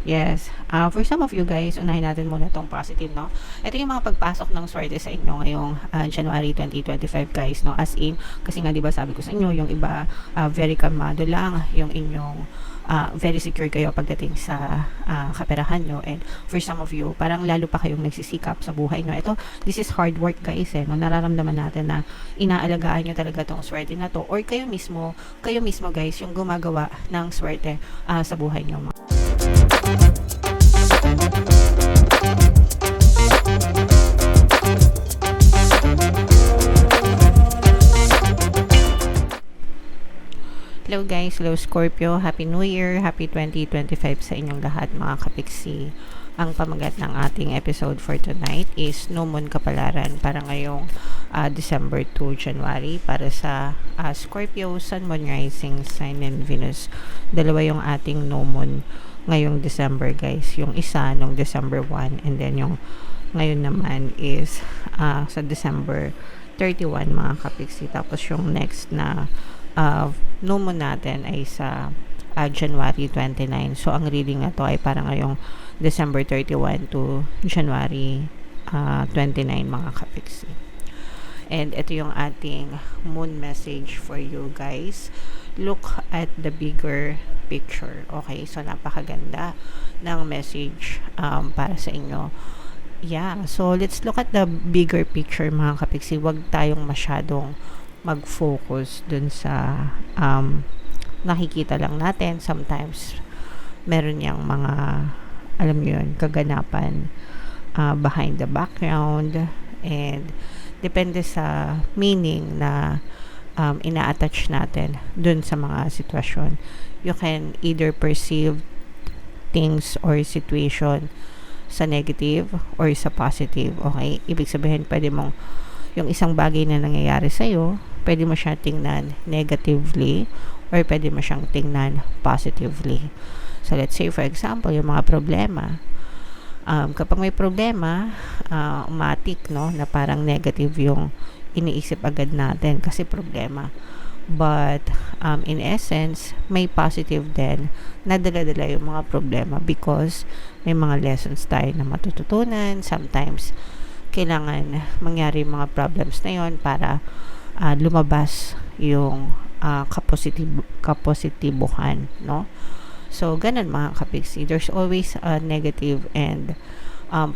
Yes. For some of you guys, unahin natin muna itong positive, no? Ito yung mga pagpasok ng swerte sa inyo ngayong January 2025, guys, no? As in, kasi nga, di ba sabi ko sa inyo, yung iba, very kalmado lang, yung inyong very secure kayo pagdating sa kaperahan nyo. And for some of you, parang lalo pa kayong nagsisikap sa buhay nyo. Ito, this is hard work, guys, no? Nararamdaman natin na inaalagaan nyo talaga tong swerte na to. Or kayo mismo, guys, yung gumagawa ng swerte sa buhay nyo. Hello guys, hello Scorpio, Happy New Year, Happy 2025 sa inyong lahat mga kapiksi. Ang pamagat ng ating episode for tonight is No Moon Kapalaran para ngayong December to January para sa Scorpio, Sun, Moon, Rising, Sign, and Venus. Dalawa yung ating No Moon ngayong December, guys. Yung isa nung December 1 and then yung ngayon naman is sa December 31 mga kapiksi. Tapos yung next na no moon natin ay sa January 29. So, ang reading na to ay parang ngayong December 31 to January 29 mga kapiksi. And ito yung ating moon message for you guys. Look at the bigger picture. Okay, so napakaganda ng message para sa inyo. Yeah, so let's look at the bigger picture mga kapiksi. Huwag tayong masyadong mag-focus dun sa nakikita lang natin. Sometimes meron yang mga alam mo yun, kaganapan behind the background, and depende sa meaning na ina-attach natin dun sa mga sitwasyon. You can either perceive things or situation sa negative or sa positive. Okay, ibig sabihin pwede mong yung isang bagay na nangyayari sa'yo, pwede mo siyang tingnan negatively or pwede mo siyang tingnan positively. So, let's say, for example, yung mga problema. Kapag may problema, umatik, no, na parang negative yung iniisip agad natin kasi problema. But, in essence, may positive din na dala-dala yung mga problema because may mga lessons tayo na matututunan. Sometimes, kailangan mangyari mga problems na yon para lumabas yung kapositibuhan, no? So, ganun mga kapiksi. There's always a negative and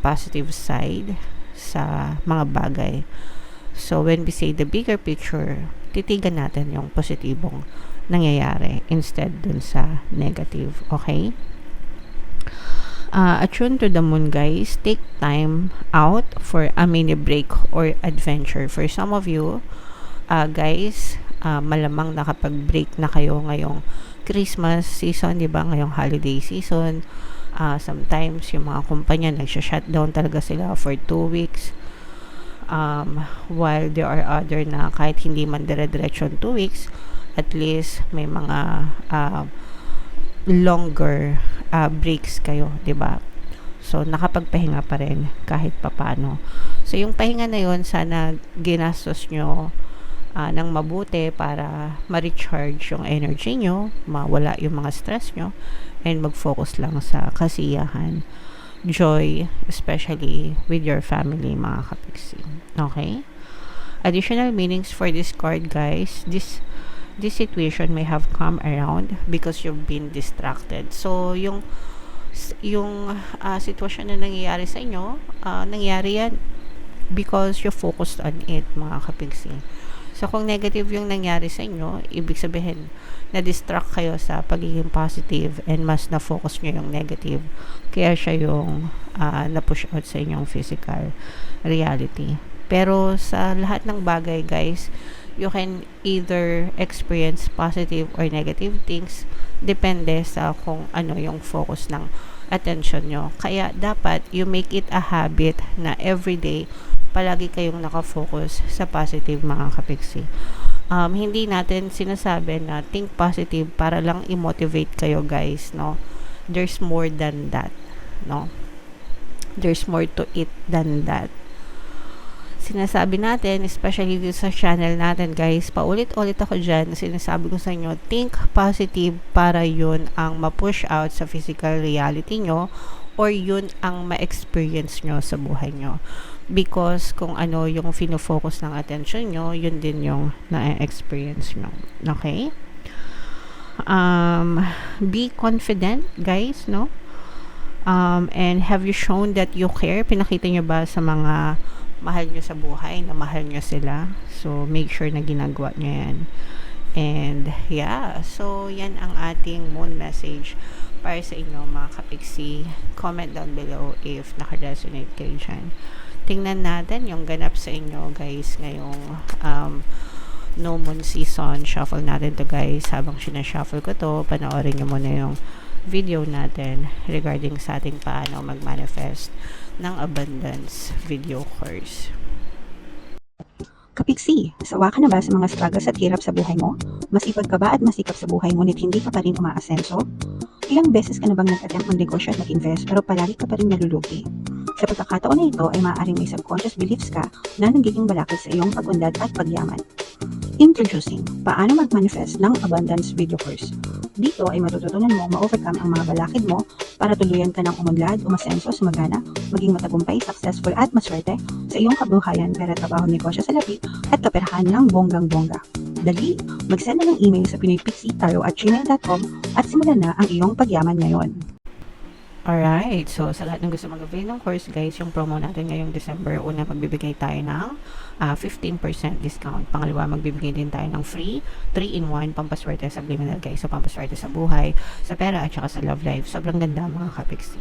positive side sa mga bagay. So, when we say the bigger picture, titigan natin yung positibong nangyayari instead dun sa negative. Okay? Attune to the moon, guys. Take time out for a mini break or adventure. For some of you, guys, malamang nakapag-break na kayo ngayong Christmas season, di ba? Ngayong holiday season. Sometimes, yung mga kumpanya, nagsha-shutdown talaga sila for 2 weeks. While there are other na kahit hindi man dire-diretso 2 weeks, at least may mga longer breaks kayo, 'di ba? So nakapagpahinga pa rin kahit papaano. So yung pahinga na 'yon, sana ginastos nyo ng mabuti para ma-recharge yung energy nyo, mawala yung mga stress nyo, and mag-focus lang sa kasiyahan, joy, especially with your family mga kapiksi. Okay? Additional meanings for this card, guys. This situation may have come around because you've been distracted. So, yung sitwasyon na nangyayari sa inyo, nangyari yan because you focused on it, mga kapigsi. So, kung negative yung nangyari sa inyo, ibig sabihin, na-distract kayo sa pagiging positive and mas na-focus nyo yung negative. Kaya siya yung na-push out sa inyong physical reality. Pero, sa lahat ng bagay, guys, you can either experience positive or negative things depende sa kung ano yung focus ng attention nyo. Kaya dapat you make it a habit na everyday palagi kayong nakafocus sa positive mga kapiksi. Hindi natin sinasabi na think positive para lang i-motivate kayo, guys, no? There's more than that, no? There's more to it than that. sinasabi natin, especially dito sa channel natin guys, paulit-ulit ako dyan, sinasabi ko sa inyo, think positive para yun ang ma-push out sa physical reality nyo or yun ang ma-experience nyo sa buhay nyo. Because kung ano yung fino-focus ng attention nyo, yun din yung na-experience nyo. Okay? Be confident guys, no? And have you shown that you care? Pinakita nyo ba sa mga mahal nyo sa buhay na mahal nyo sila? So make sure na ginagawa nyo yan. And yeah, so yan ang ating moon message para sa inyo mga kapiksi. Comment down below if naka-resonate kayo dyan. Tingnan natin yung ganap sa inyo guys ngayong no moon season. Shuffle natin to guys. Habang sinashuffle ko to, panoorin nyo muna yung video natin regarding sa ating paano mag-manifest ng abundance video course. Kapiksi, sawa ka na ba sa mga struggles at hirap sa buhay mo? Masipag ka ba at masikap sa buhay ngunit hindi ka pa rin umaasenso? Ilang beses ka na bang nag-attempt mag-negosyo at mag-invest pero palagi ka pa rin nalulugi? Sa pagkakataon na ito ay maaaring may subconscious beliefs ka na nagiging balakid sa iyong pag-unlad at pagyaman. Introducing, paano mag-manifest ng abundance video course. Dito ay matututunan mo ma-overcome ang mga balakid mo para tuluyan ka ng umunlad, umasenso, sumagana, maging matagumpay, successful at maswerte sa iyong kabuhayan, pera, trabaho, negosyo sa lapi at kaperahan ng bonggang-bongga. Dali, mag-send na ng email sa pinoypixitaro@gmail.com at simulan na ang iyong pagyaman ngayon. Alright, so sa lahat ng gusto mag-avail ng course guys, yung promo natin ngayong December, una magbibigay tayo ng 15% discount. Pangalawa, magbibigay din tayo ng free 3-in-1 pampaswerte sa subliminal guys. So pampaswerte sa buhay, sa pera at saka sa love life. Sobrang ganda mga kapiksi.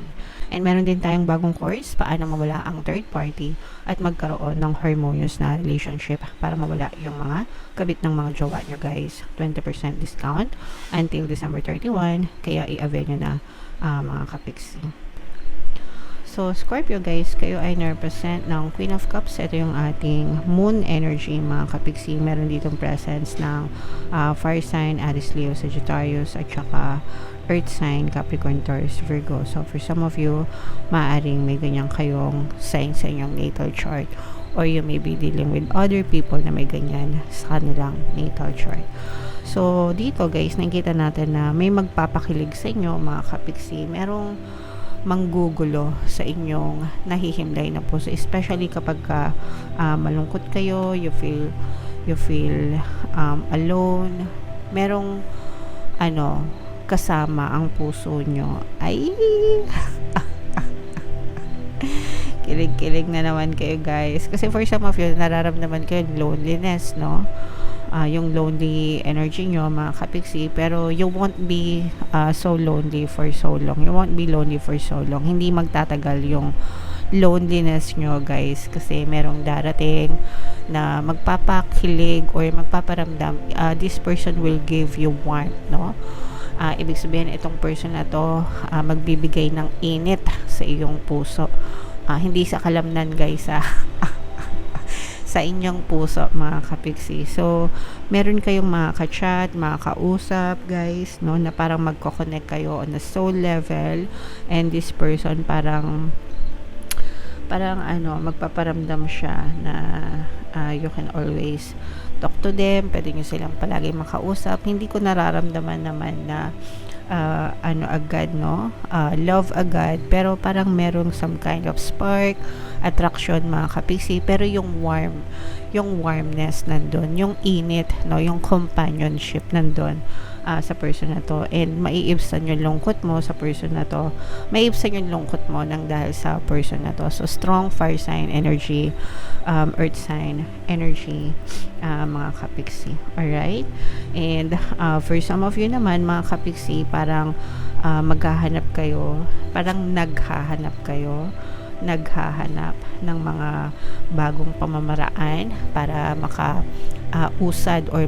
And meron din tayong bagong course, paano mawala ang third party at magkaroon ng harmonious na relationship para mawala yung mga kabit ng mga jowa nyo guys. 20% discount until December 31, kaya i-avail nyo na mga kapiksi. So, Scorpio guys, kayo ay na-represent ng Queen of Cups. Ito yung ating moon energy mga kapiksi. Meron ditong presence ng fire sign, Aries, Leo, Sagittarius, at saka earth sign, Capricorn, Taurus, Virgo. So, for some of you, maaaring may ganyan kayong sign sa inyong natal chart, or you may be dealing with other people na may ganyan sa kanilang natal chart. So, dito guys, nakikita natin na may magpapakilig sa inyo mga kapiksi. Merong manggugulo sa inyong nahihimlay na puso, especially kapag malungkot kayo, you feel alone. Merong kasama ang puso nyo. Ay kilig-kilig na naman kayo guys, kasi for some of you nararamdaman kayo loneliness, no? Yung lonely energy nyo mga kapiksi, pero you won't be so lonely for so long. You won't be lonely for so long. Hindi magtatagal yung loneliness nyo guys, kasi merong darating na magpapakilig or magpaparamdam. This person will give you warmth, no? Ibig sabihin itong person na to magbibigay ng init sa iyong puso, hindi sa kalamnan guys sa inyong puso mga kapiksi. So meron kayong mga ka-chat, mga kausap guys, no, na parang magko-connect kayo on a soul level, and this person parang magpaparamdam siya na you can always talk to them, pwede nyo silang palagi makausap. Hindi ko nararamdaman naman na agad, no, love agad, pero parang merong some kind of spark, attraction mga kapiksi, pero yung warmness nandun, yung init, no, yung companionship nandun sa person na to, and maiibsan yung lungkot mo sa person na to, maiibsan yung lungkot mo nang dahil sa person na to. So strong fire sign energy, earth sign energy mga kapiksi. Alright, and for some of you naman mga kapiksi, parang maghahanap kayo, parang naghahanap ng mga bagong pamamaraan para maka-usad or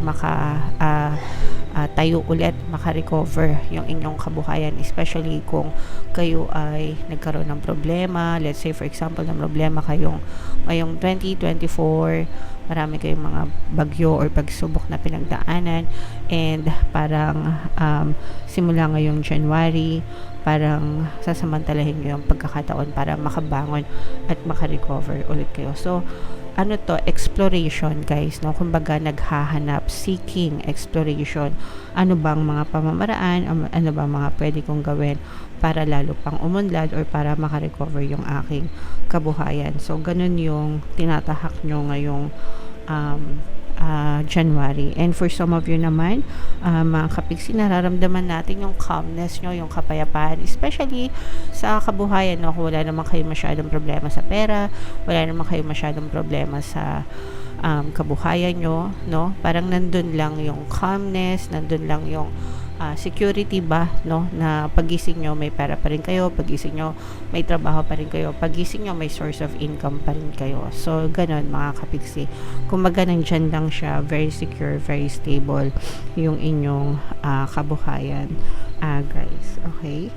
tayo ulit, maka-recover yung inyong kabuhayan, especially kung kayo ay nagkaroon ng problema. Let's say for example, ng problema kayong ngayong 2024, marami kayong mga bagyo or pagsubok na pinagdaanan, and parang simula ngayong January, parang sasamantalahin nyo yung pagkakataon para makabangon at makarecover ulit kayo. So ano to, exploration guys, no? Kumbaga naghahanap, seeking, exploration. Ano bang mga pamamaraan, ano bang mga pwede kong gawin para lalo pang umunlad or para makarecover yung aking kabuhayan. So, ganun yung tinatahak nyo ngayong January. And for some of you naman, mga kapigsi, nararamdaman natin yung calmness nyo, yung kapayapaan, especially sa kabuhayan, no? Kung wala naman kayo masyadong problema sa pera, wala naman kayo masyadong problema sa kabuhayan nyo, no? Parang nandun lang yung calmness, nandun lang yung security ba, no? Na pagising nyo may pera pa rin kayo, pagising nyo may trabaho pa rin kayo, pagising nyo may source of income pa rin kayo. So, ganun mga kapigsi. Kumbaga nandyan lang siya, very secure, very stable yung inyong kabuhayan, guys. Okay?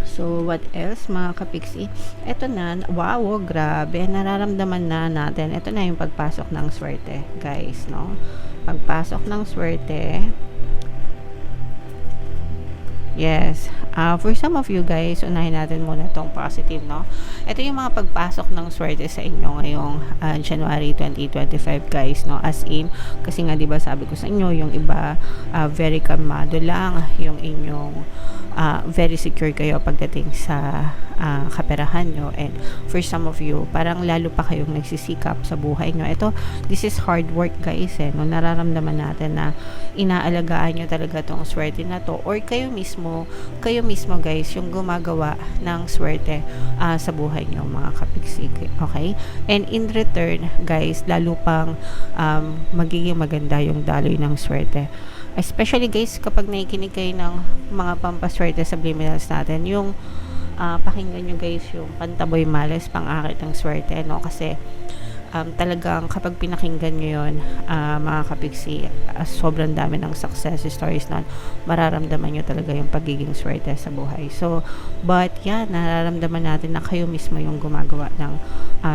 So, what else mga kapigsi? Ito na, wow, grabe, nararamdaman na natin. Ito na yung pagpasok ng swerte, guys, no? Pagpasok ng swerte. Yes. For some of you guys, unahin natin muna tong positive, no? Ito yung mga pagpasok ng swerte sa inyo ngayong January 2025, guys, no? As in, kasi nga, diba, sabi ko sa inyo, yung iba, very kalmado lang, yung inyong very secure kayo pagdating sa kaperahan nyo. And for some of you, parang lalo pa kayong nagsisikap sa buhay nyo. Ito, this is hard work, guys, eh, no? Nararamdaman natin na inaalagaan nyo talaga tong swerte na to, or kayo mismo guys yung gumagawa ng swerte sa buhay nyo mga kapigsig, okay? And in return guys, lalo pang magiging maganda yung daloy ng swerte, especially guys kapag nakikinig kayo ng mga pampaswerte subliminals natin, yung pakinggan nyo guys yung Pantaboy Males, pang-akit ng swerte, no? Kasi talagang kapag pinakinggan nyo yun, mga kapigsi, sobrang dami ng success stories na mararamdaman nyo talaga yung pagiging swerte sa buhay. So, but yeah, nararamdaman natin na kayo mismo yung gumagawa ng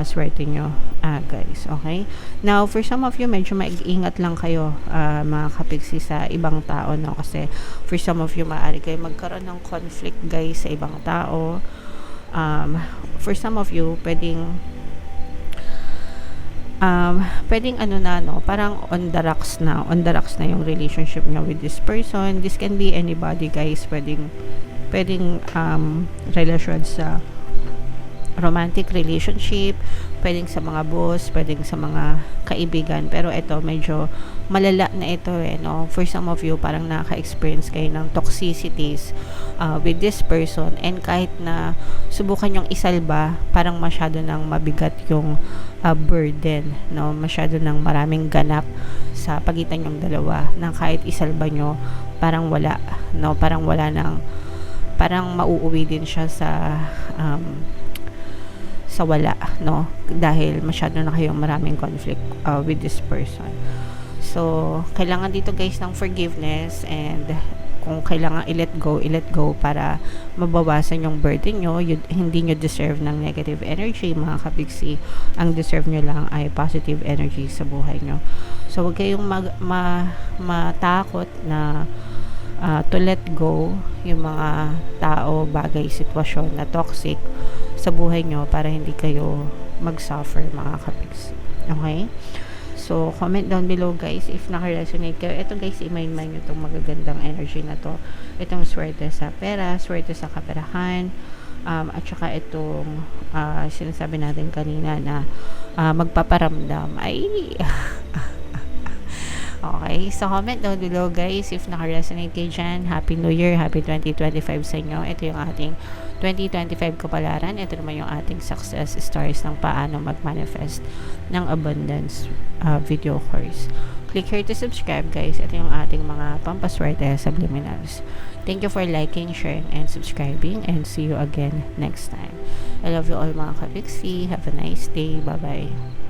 swerte nyo, guys. Okay? Now, for some of you, medyo mag-ingat lang kayo, mga kapigsi, sa ibang tao, no? Kasi for some of you, maaari kayo magkaroon ng conflict, guys, sa ibang tao. For some of you, pwedeng ano na, no, parang on the rocks na yung relationship nyo with this person. This can be anybody, guys. Pwedeng relasyon sa romantic relationship, pwedeng sa mga boss, pwedeng sa mga kaibigan, pero ito medyo malala na ito, eh, no? For some of you, parang nakaka-experience kayo ng toxicities with this person, and kahit na subukan yung isalba, parang masyado nang mabigat yung burden, no? Masyado nang maraming ganap sa pagitan yung dalawa, na kahit isalba nyo, parang wala, no? Parang wala nang, parang mauuwi din siya sa wala, no? Dahil masyado na kayong maraming conflict with this person. So, kailangan dito guys ng forgiveness, and kung kailangan i-let go para mabawasan yung burden nyo. Hindi nyo deserve ng negative energy, mga kapigsi. Ang deserve nyo lang ay positive energy sa buhay nyo. So, huwag kayong matakot na to let go yung mga tao, bagay, sitwasyon na toxic sa buhay nyo para hindi kayo mag-suffer, mga kapigsi. Okay? So, comment down below guys if naka-resonate kayo. Ito guys, i-mind nyo itong magagandang energy na to. Itong swerte sa pera, swerte sa kaperahan, at saka itong sinasabi natin kanina na magpaparamdam. Ay! Okay, so comment down below guys if naka-resonate kayo dyan. Happy New Year, Happy 2025 sa inyo. Ito yung ating 2025 kapalaran. Ito naman yung ating success stories ng paano mag-manifest ng abundance video course. Click here to subscribe guys. Ito yung ating mga pampaswerte subliminals. Thank you for liking, sharing, and subscribing, and see you again next time. I love you all mga kapiksi. Have a nice day. Bye-bye.